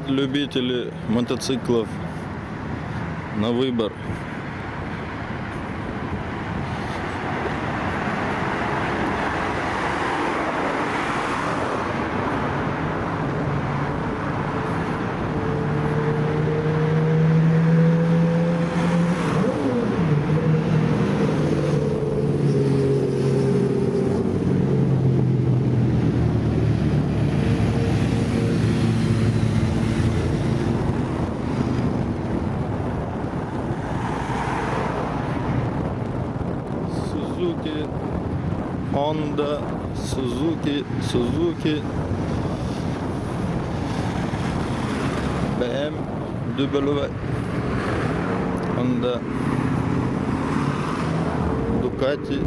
Привет, любители мотоциклов, на выбор. Suzuki, Honda, Suzuki, BMW, Honda, Ducati,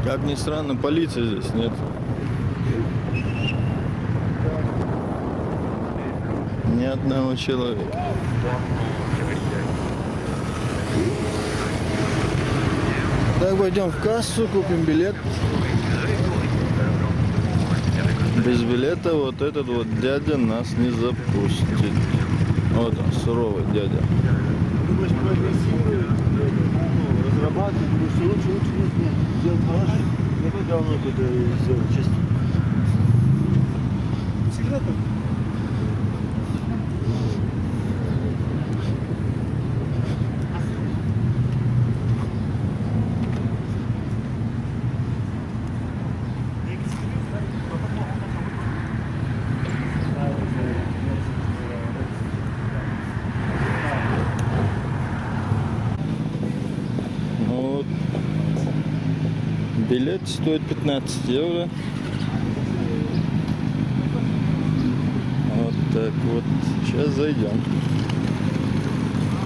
Как ни странно, полиции здесь нет. Ни одного человека. Так, пойдем в кассу, купим билет. Без билета вот этот вот дядя нас не запустит. Вот он, суровый дядя. Разрабатывать, потому что лучше нет, сделать хороший, какой давно это сделать, честно. Всегда так. Билет стоит 15 евро. Вот так вот. Сейчас зайдем.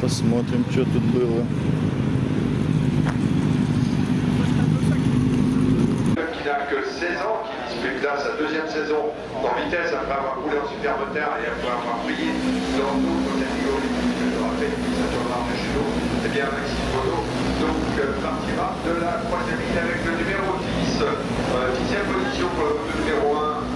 Посмотрим, что тут было. Qui n'a que 16 ans, qui dispute là sa deuxième saison en vitesse après avoir roulé en super moteur et après avoir brillé dans d'autres catégories. Je le rappelle, ça tournera de chez nous. Eh bien, Maxime Bono donc partira de la troisième ligne avec le numéro 10. 10e position pour le numéro 1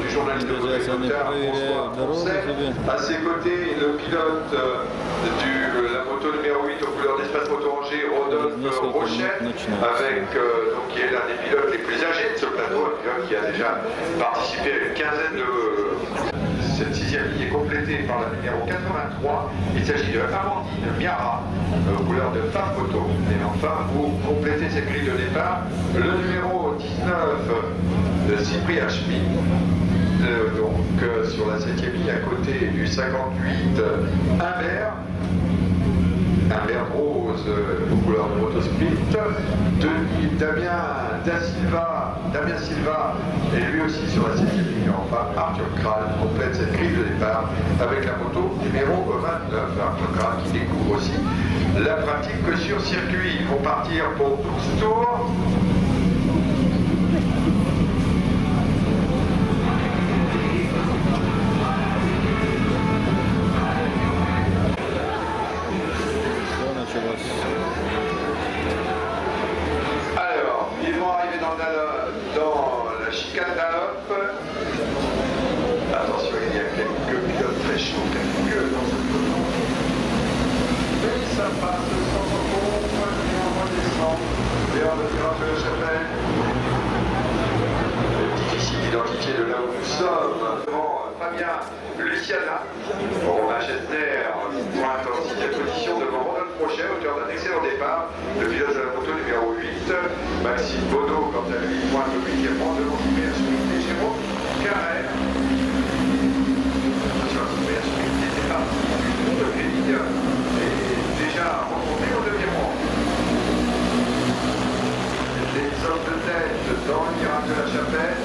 du journaliste de moteur François Poncet. À ses côtés, le pilote de la moto numéro 8 aux couleurs d'Espace Moto Angers, Rodolphe Rochette, avec donc, qui est l'un des pilotes les plus âgés de ce plateau, un pilote qui a déjà participé à une quinzaine de... Cette sixième ligne est complétée par la numéro 83. Il s'agit de Amandine Miara, aux couleurs de Femme Photo. Et enfin, pour compléter cette grille de départ, le numéro 19 de Cyprien Schmitt, donc sur la 7e ligne à côté du 58 Humbert. un vert rose aux couleurs de Motosplit. Damien Silva est lui aussi sur la 7e ligne. Enfin, Arthur Kral complète cette grille de départ avec la moto numéro 29. Arthur Kral qui découvre aussi la pratique sur circuit. Ils vont partir pour 12 tours. Alors, ils vont arriver dans la chicane d'Alop. Attention, il y a quelques pilotes très chauds, quelques dans ce peloton. Mais ça passe sans encombre, et on redescend vers le virage de la Chapelle. Difficile d'identifier de là où nous sommes. Devant Fabien Luciana, Romain Gessner pointe en 6e position devant Rodolphe Rochet, auteur d'un excellent départ. Le pilote de la moto numéro 8, Maxime Bonneau, quant à lui, pointe au 8e rang devant Super Schmitt et Jérôme Carrère. Sur la Super Schmitt n'était pas de grille et déjà remonté au 2e rang. Les hommes de tête dans le virage de la Chapelle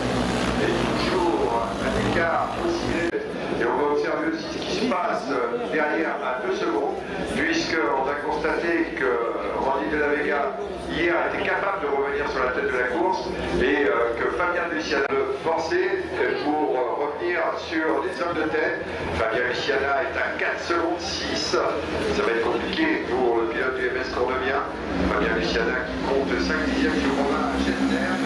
et toujours un écart aussi élevé. Et on va observer aussi ce qui se passe derrière à 2 secondes, puisqu'on a constaté que Randy de la Vega hier a été capable de revenir sur la tête de la course et que Fabien Luciana le forçait pour revenir sur les hommes de tête. Fabien Luciana est à 4 secondes 6. Ça va être compliqué pour le pilote du MS Cournevien. Fabien Luciana qui compte 5 dixièmes sur Romain Gessner.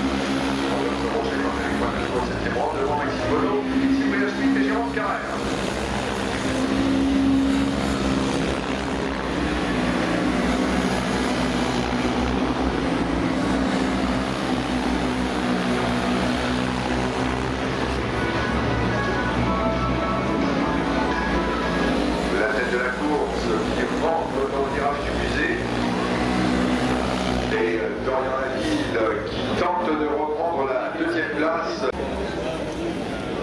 Devant Maxime Bonneau, Super Schmitt et Jérôme Carrère. La tête de la course qui rentre dans le virage du musée. Et Dorian Laville qui tente de reprendre la 2e place.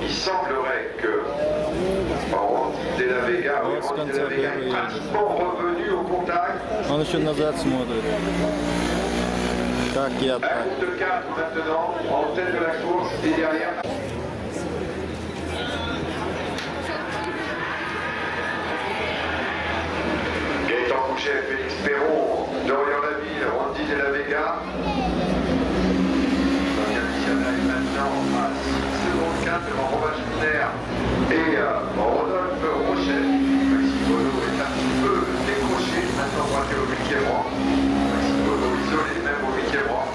Il semblerait que Randy de la Vega est pratiquement revenu au contact. Он еще назад смотрит. Как я Un так. groupe de 4 maintenant en tête de la course et derrière. Gaëtan Couchet, Félix Perron, Dorian Laville, Randy de la Vega. Fabien Luciana est maintenant à 6 secondes 4 devant Romain Gessner et Rodolphe Rochet. Maxime Bonneau est un petit peu décroché, maintenant pointé au 8e rang. Maxime Bonneau isolé, même au 8e rang.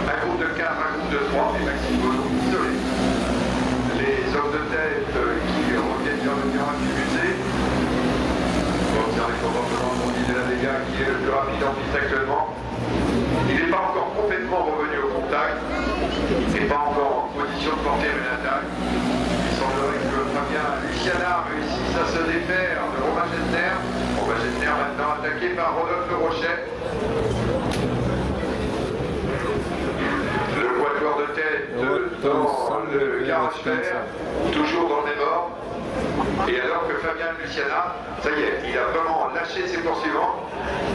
Un groupe de 4, un groupe de 3, et Maxime Bonneau isolé. Les hommes de tête qui reviennent vers le virage du musée. On va observer le comportement de Randy de la Vega qui est le plus rapide en piste actuellement. Il n'est pas encore complètement revenu au contact. Il n'est pas encore en position de porter une attaque. Il semblerait que Fabien Luciana réussisse à se défaire de Romain Gessner. Romain Gessner maintenant attaqué par Rodolphe Rochet. Le quatuor de tête dans le garage vert, toujours dans les morts. Et alors que Fabien Luciana, ça y est, il a vraiment lâché ses poursuivants.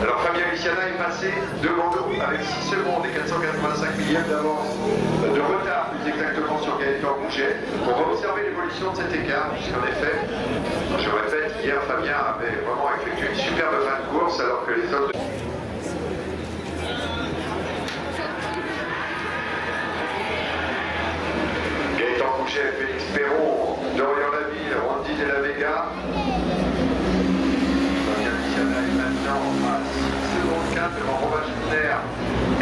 Alors Fabien Luciana est passé devant nous avec 6 secondes et 485 millièmes d'avance de retard, plus exactement sur Gaëtan Couchet. On va observer l'évolution de cet écart, puisqu'en effet, je répète, hier Fabien avait vraiment effectué une superbe fin de course alors que les autres... Gaëtan Couchet, Félix Perron, Dorian Laville, Randy de la Vega. Fabien Luciana est maintenant à 6 secondes 4 devant Romain Gessner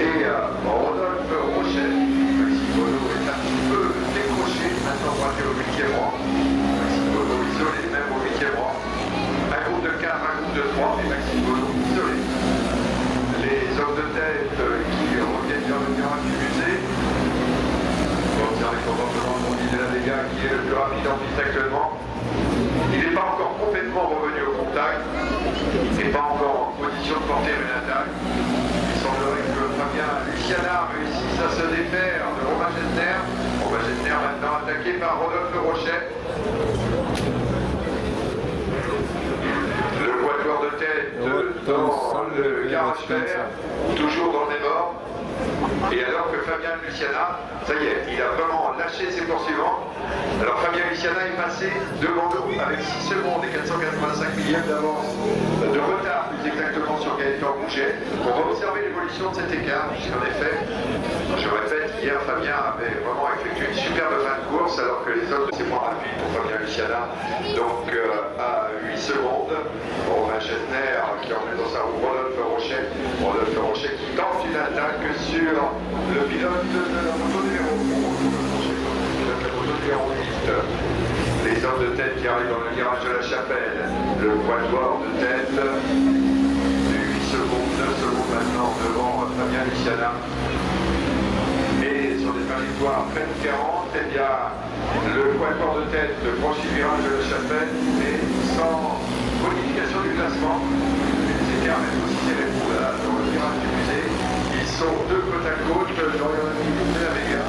et Rodolphe Rochet. Maxime Bonneau est un petit peu décroché, maintenant pointé au 8e rang. Maxime Bonneau isolé, même au 8e rang. Un groupe de 4, un groupe de 3, et Maxime Bonneau isolé. Les hommes de tête qui reviennent vers le virage du musée. On va observer le comportement de Randy de la Vega qui est le plus rapide en piste actuellement. Il n'est pas encore complètement revenu au contact. Il n'est pas encore en position de porter une attaque. Il semblerait que Fabien Luciana réussisse à se défaire de Romain Gessner. Romain Gessner maintenant attaqué par Rodolphe Rochet. Le quatuor de tête dans le garage vert, toujours dans le même ordre. Et alors que Fabien Luciana, ça y est, il a vraiment lâché ses poursuivants. Alors Fabien Luciana est passé devant nous avec 6 secondes et 485 millièmes d'avance de retard, plus exactement sur Gaëtan Bouget. On va observer l'évolution de cet écart, puisqu'en effet, je répète, hier Fabien avait vraiment effectué une superbe fin de course, alors que les autres c'est moins rapide pour Fabien Luciana. Donc à 8 secondes, on a Gessner qui emmène dans sa roue Rodolphe Rochet qui tente une attaque sur le pilote de la moto numéro 8. Les hommes de tête qui arrivent dans le garage de la Chapelle, le quatuor de tête, 8 secondes, 9 secondes maintenant devant Fabien Luciana. Et sur les trajectoires près de 40, eh bien, le quatuor de tête franchit le virage de la Chapelle, mais sans modification du classement. Les écarts, même aussi serrés dans le virage du musée, ils sont deux côte à côte dans de la Vega.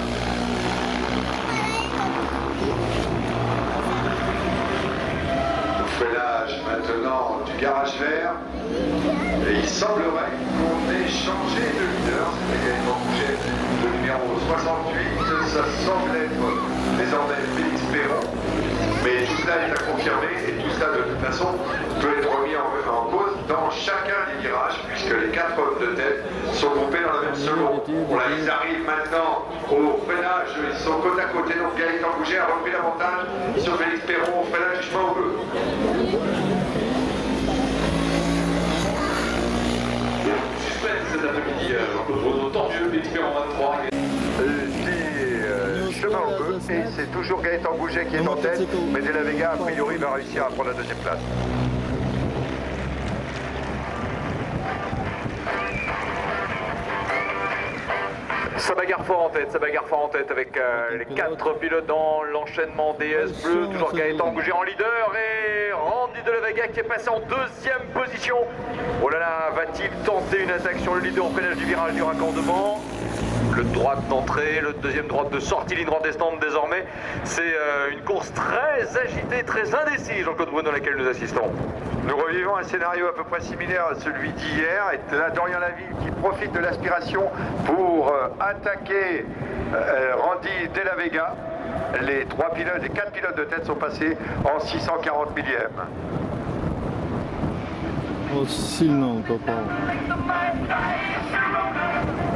Freinage maintenant du garage vert. Et il semblerait qu'on ait changé de leader. C'était Gaëtan Bouget, le numéro 68. Ça semble être désormais Félix Perron. Mais tout cela est à confirmer et tout cela de toute façon peut être remis en cause dans chacun des virages puisque les 4 hommes de tête sont groupés dans la même seconde. Voilà, ils arrivent maintenant au freinage, ils sont côte à côté, donc Gaëtan Bouget a repris l'avantage sur Félix Perron au freinage du chemin au bleu. Suspense cet après-midi, tant mieux, Félix Perron 23. Chemin au bleu, et c'est toujours Gaëtan Bouget qui est en tête, mais De La Vega a priori va réussir à prendre la deuxième place. Ça bagarre fort en tête avec les 4 pilotes dans l'enchaînement DS bleu, toujours Gaëtan Bouget en leader et Randy De La Vega qui est passé en deuxième position. Oh là là, va-t-il tenter une attaque sur le leader au freinage du virage du raccordement? Le droite d'entrée, le deuxième droite de sortie, ligne droite descendante désormais. C'est une course très agitée, très indécise, Jean-Claude Bruno, dans laquelle nous assistons. Nous revivons un scénario à peu près similaire à celui d'hier. Et là, Dorian Laville qui profite de l'aspiration pour attaquer Randy De La Vega. Les 4 pilotes de tête sont passés en 640 millièmes. Oh, сильно попал.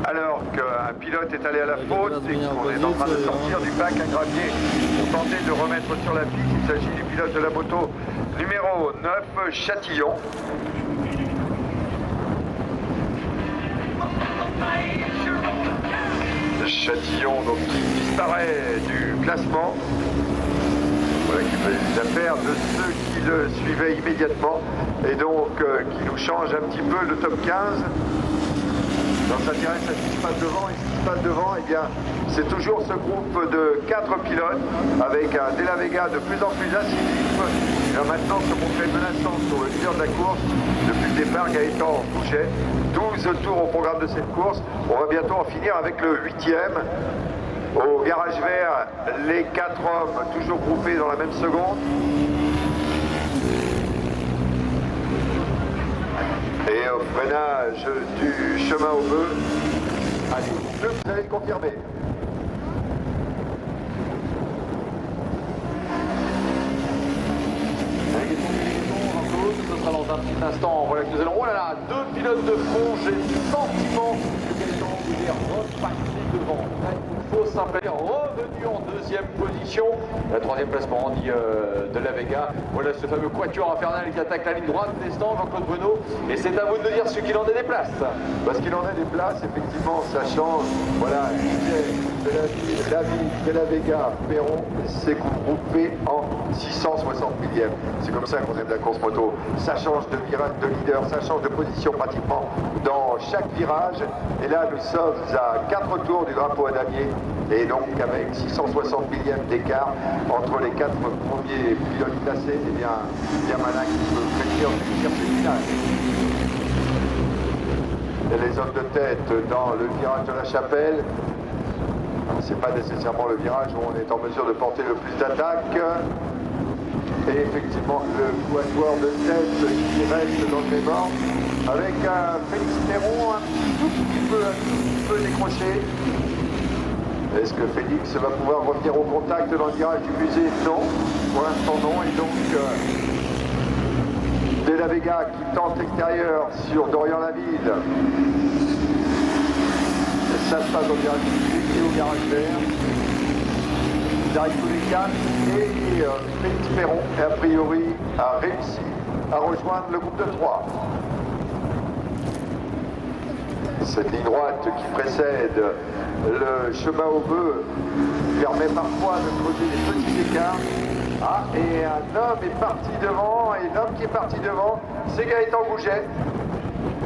Alors qu'un pilote est allé à la faute et qu'on est en train de sortir du bac à gravier pour tenter de remettre sur la piste, il s'agit du pilote de la moto numéro 9, Châtillon. Châtillon donc, qui disparaît du classement. Voilà, qui fait les affaires de ceux qui le suivaient immédiatement et donc qui nous change un petit peu le top 15. Donc ça s'intéresse à ce qui se passe devant, et ce qui se passe devant, eh bien, c'est toujours ce groupe de 4 pilotes avec un De La Vega de plus en plus incisif. Il va maintenant se montrer menaçant sur le leader de la course. Depuis le départ, Gaëtan Bouget, 12 tours au programme de cette course. On va bientôt en finir avec le 8e. Au garage vert, les 4 hommes toujours groupés dans la même seconde. Et au freinage du chemin au bleu, allez, vous allez le confirmer. Ce sera dans un petit instant. Voilà que nous allons. Oh là là, 2 pilotes de front. J'ai le sentiment que Gaëtan Bouget repassé devant. Il faut simplement revenu en deuxième position. La 3e place pour Randy De La Vega. Voilà ce fameux quatuor infernal qui attaque la ligne droite descend, Jean-Claude Bruno. Et c'est à vous de nous dire ce qu'il en est des places. Parce qu'il en est des places, effectivement, ça change. Voilà, De La Vega, Perron, c'est groupé en 660 millièmes. C'est comme ça qu'on aime la course moto. Ça change de virage, de leader, ça change de position pratiquement dans chaque virage. Et là, nous sommes à 4 tours du drapeau à damier. Et donc, avec 660 millièmes d'écart entre les 4 premiers pilotes classés, eh bien, il y a malin qui peut prédire une circuit finale. Et les hommes de tête dans le virage de la Chapelle. C'est pas nécessairement le virage où on est en mesure de porter le plus d'attaques. Et effectivement, le quatuor de tête qui reste dans le mémoire, avec un Félix Perron un tout petit peu décroché. Est-ce que Félix va pouvoir revenir au contact dans le virage du musée? Non, pour l'instant non. Et donc, De La Vega qui tente l'extérieur sur Dorian Laville. Ça se passe au virage du musée et au garage vert. Ils arrivent tous les quatre et Félix Perron, a priori, a réussi à rejoindre le groupe de 3. Cette ligne droite qui précède le chemin au bœuf permet parfois de creuser des petits écarts. Ah, et un homme est parti devant, et l'homme qui est parti devant, c'est Gaëtan Gouget.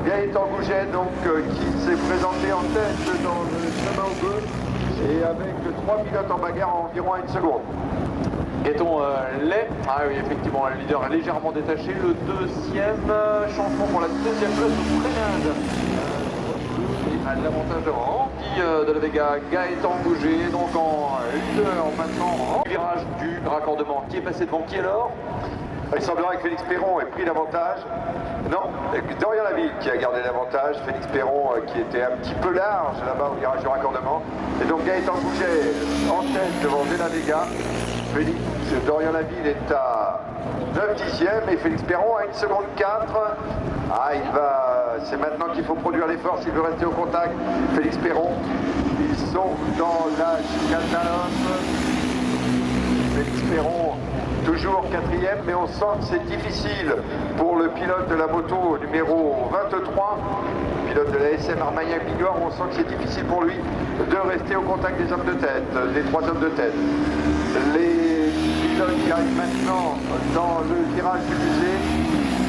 Gaëtan Gouget, donc, qui s'est présenté en tête dans le chemin au bœuf, et avec 3 pilotes en bagarre en environ 1 seconde. Gaëtan Lay, ah oui, effectivement, le leader est légèrement détaché. Le deuxième changement pour la deuxième place de Frénade. L'avantage devant, De La Vega, Gaëtan Gouget, donc en leader maintenant. Virage du raccordement, qui est passé devant, qui est alors? Il semblerait que Félix Perron ait pris l'avantage. Non, Dorian Laville qui a gardé l'avantage. Félix Perron qui était un petit peu large là-bas au virage du raccordement. Et donc Gaëtan Gouget en tête devant De La Vega. Dorian Laville est à 9 dixièmes et Félix Perron à 1 seconde 4. Ah, c'est maintenant qu'il faut produire l'effort s'il veut rester au contact. Félix Perron, ils sont dans la chicane. Félix Perron, toujours 4e, mais on sent que c'est difficile pour le pilote de la moto numéro 23, pilote de la SM Armagnac Bigorre, on sent que c'est difficile pour lui de rester au contact des hommes de tête, des 3 hommes de tête. Les pilotes qui arrivent maintenant dans le virage du musée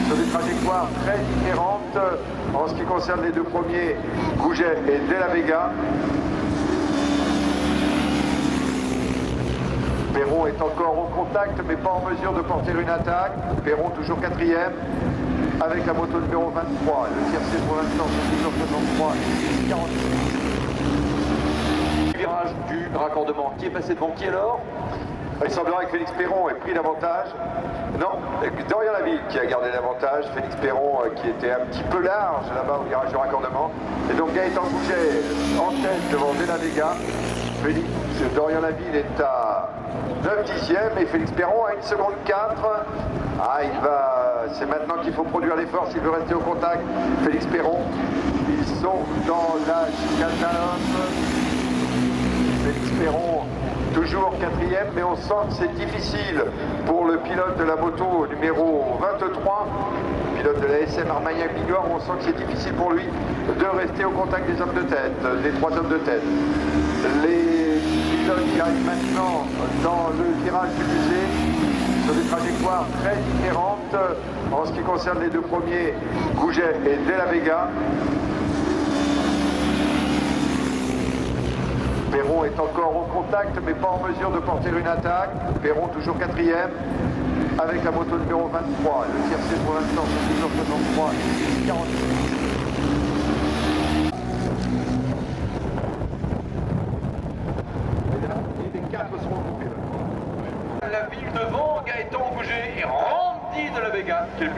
sur des trajectoires très différentes en ce qui concerne les 2 premiers, Gouget et De La Vega. Perron est encore au contact mais pas en mesure de porter une attaque. Perron toujours 4e avec la moto numéro 23. Le tiercé pour l'instant c'est 63 et 48. Virage du raccordement, qui est passé devant, qui est alors? Il semblerait que Félix Perron ait pris l'avantage. Non, Dorian Laville qui a gardé l'avantage. Félix Perron qui était un petit peu large là-bas au virage du raccordement. Et donc Gaëtan Gouget en tête devant De La Vega. Dorian Laville est à 9 dixièmes et Félix Perron à 1 seconde 4. Ah, c'est maintenant qu'il faut produire l'effort s'il veut rester au contact. Félix Perron, ils sont dans la chicane. Félix Perron, toujours 4e, mais on sent que c'est difficile pour le pilote de la moto numéro 23, pilote de la SM Armagnac Bigorre, on sent que c'est difficile pour lui de rester au contact des hommes de tête, des 3 hommes de tête. Les pilotes qui arrivent maintenant dans le virage du musée sur des trajectoires très différentes en ce qui concerne les 2 premiers, Gouget et De La Vega. Perron est encore au contact mais pas en mesure de porter une attaque. Perron toujours 4e avec la moto numéro 23. Le tiercé pour l'instant c'est toujours 63 et 48. La ville devant, Gaëtan Gouget et Randy De La Vega, qui est le